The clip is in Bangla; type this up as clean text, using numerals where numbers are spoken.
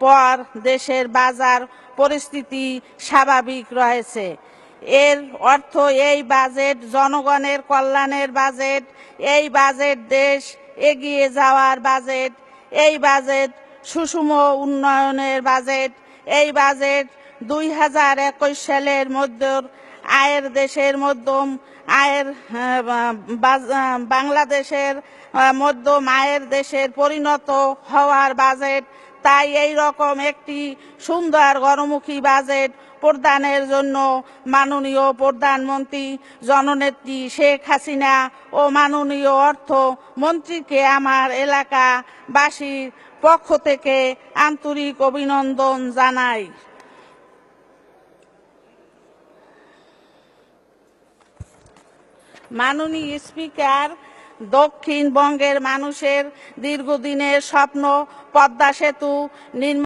পর দেশের বাজার পরিস্থিতি স্বাভাবিক রয়েছে। এর অর্থ এই বাজেট জনগণের কল্যাণের বাজেট, এই বাজেট দেশ এগিয়ে যাওয়ার বাজেট, এই বাজেট সুষম উন্নয়নের বাজেট, এই বাজেট 2021 সালের আয়ের দেশের মধ্যম আয়ের বাংলাদেশের মধ্যম আয়ের দেশের পরিণত হওয়ার বাজেট। তাই এই রকম একটি সুন্দর গণমুখী বাজেট প্রদানের জন্য মাননীয় প্রধানমন্ত্রী জননেত্রী শেখ হাসিনা ও মাননীয় অর্থমন্ত্রীকে আমার এলাকাবাসীর পক্ষ থেকে আন্তরিক অভিনন্দন জানাই। মাননীয় স্পিকার, দক্ষিণবঙ্গের মানুষের দীর্ঘদিনের স্বপ্ন পদ্মা সেতু নির্মাণ